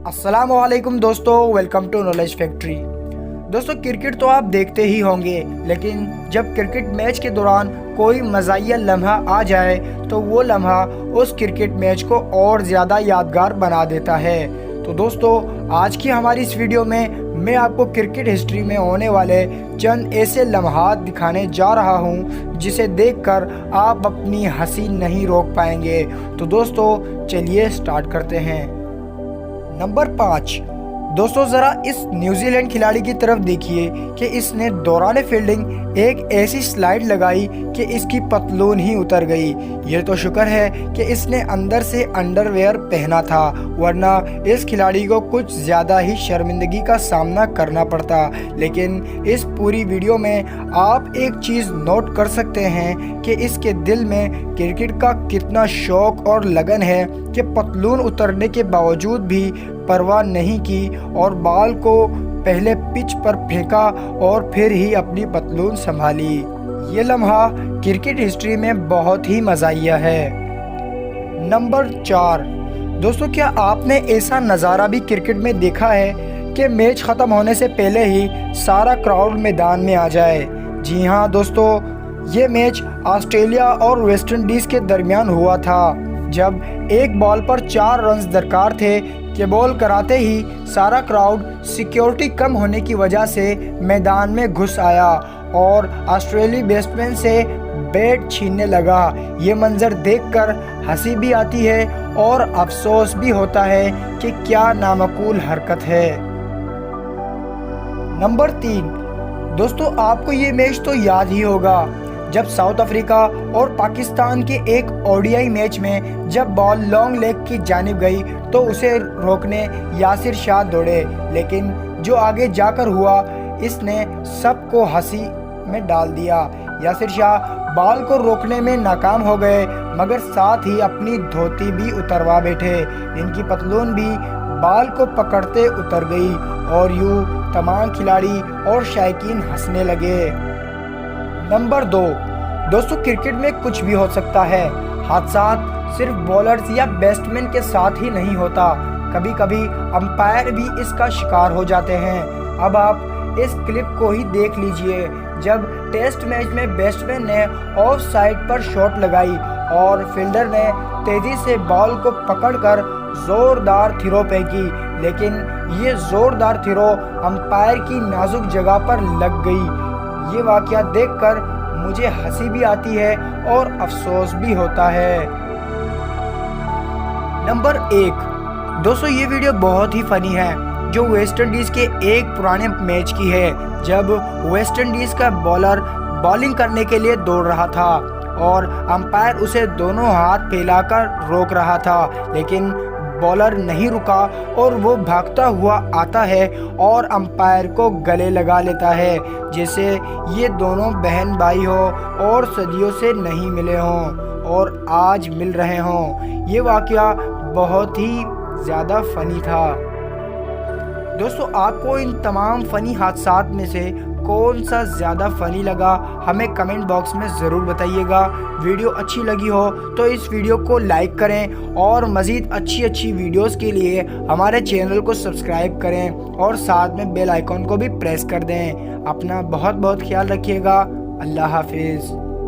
अस्सलाम वालेकुम दोस्तों, वेलकम टू नॉलेज फैक्ट्री। दोस्तों, क्रिकेट तो आप देखते ही होंगे, लेकिन जब क्रिकेट मैच के दौरान कोई मज़ाहिया लम्हा आ जाए तो वो लम्हा उस क्रिकेट मैच को और ज़्यादा यादगार बना देता है। तो दोस्तों, आज की हमारी इस वीडियो में मैं आपको क्रिकेट हिस्ट्री में होने वाले चंद ऐसे लम्हात दिखाने जा रहा हूं जिसे देखकर आप अपनी हंसी नहीं रोक पाएंगे। तो दोस्तों, चलिए स्टार्ट करते हैं। नंबर 5। दोस्तों, ज़रा इस न्यूजीलैंड खिलाड़ी की तरफ देखिए कि इसने दौरान फील्डिंग एक ऐसी स्लाइड लगाई कि इसकी पतलून ही उतर गई। ये तो शुक्र है कि इसने अंदर से अंडरवेयर पहना था, वरना इस खिलाड़ी को कुछ ज़्यादा ही शर्मिंदगी का सामना करना पड़ता। लेकिन इस पूरी वीडियो में आप एक चीज़ नोट कर सकते हैं कि इसके दिल में क्रिकेट का कितना शौक़ और लगन है कि पतलून उतरने के बावजूद भी परवाह नहीं की और बॉल को पहले पिच पर फेंका और फिर ही अपनी पतलून संभाली। ये लम्हा क्रिकेट हिस्ट्री में बहुत ही मज़ाहिया है। नंबर 4। दोस्तों, क्या आपने ऐसा नज़ारा भी क्रिकेट में देखा है कि मैच ख़त्म होने से पहले ही सारा क्राउड मैदान में आ जाए? जी हाँ दोस्तों, ये मैच ऑस्ट्रेलिया और वेस्ट इंडीज़ के दरमियान हुआ था, जब एक बॉल पर 4 रन्स दरकार थे कि बॉल कराते ही सारा क्राउड सिक्योरिटी कम होने की वजह से मैदान में घुस आया और ऑस्ट्रेलियाई बैट्समैन से बैट छीनने लगा। ये मंजर देखकर हंसी भी आती है और अफसोस भी होता है कि क्या नामकूल हरकत है। नंबर 3। दोस्तों, आपको ये मैच तो याद ही होगा, जब साउथ अफ्रीका और पाकिस्तान के एक ओडीआई मैच में जब बॉल लॉन्ग लेग की जानिब गई तो उसे रोकने यासिर शाह दौड़े, लेकिन जो आगे जाकर हुआ इसने सबको हंसी में डाल दिया। यासिर शाह बॉल को रोकने में नाकाम हो गए, मगर साथ ही अपनी धोती भी उतरवा बैठे। इनकी पतलून भी बॉल को पकड़ते उतर गई और यूं तमाम खिलाड़ी और शायकीन हंसने लगे। नंबर 2। दोस्तों, क्रिकेट में कुछ भी हो सकता है। हादसात सिर्फ बॉलर्स या बैट्समैन के साथ ही नहीं होता, कभी कभी अंपायर भी इसका शिकार हो जाते हैं। अब आप इस क्लिप को ही देख लीजिए, जब टेस्ट मैच में बैट्समैन ने ऑफ साइड पर शॉट लगाई और फील्डर ने तेजी से बॉल को पकड़कर जोरदार थ्रो फेंकी, लेकिन ये जोरदार थ्रो अंपायर की नाजुक जगह पर लग गई। ये वाकया देखकर मुझे हंसी भी आती है और अफसोस भी होता है। नंबर 1। दोस्तों, ये वीडियो बहुत ही फनी है, जो वेस्ट इंडीज़ के एक पुराने मैच की है, जब वेस्ट इंडीज़ का बॉलर बॉलिंग करने के लिए दौड़ रहा था और अंपायर उसे दोनों हाथ फैलाकर रोक रहा था, लेकिन बॉलर नहीं रुका और वो भागता हुआ आता है और अंपायर को गले लगा लेता है, जैसे ये दोनों बहन भाई हो और सदियों से नहीं मिले हों और आज मिल रहे हों। ये वाकया बहुत ही ज़्यादा फ़नी था। दोस्तों, आपको इन तमाम फ़नी हादसात में से कौन सा ज़्यादा फ़नी लगा, हमें कमेंट बॉक्स में ज़रूर बताइएगा। वीडियो अच्छी लगी हो तो इस वीडियो को लाइक करें और मज़ीद अच्छी वीडियोस के लिए हमारे चैनल को सब्सक्राइब करें और साथ में बेल आइकॉन को भी प्रेस कर दें। अपना बहुत ख्याल रखिएगा। अल्लाह हाफिज़।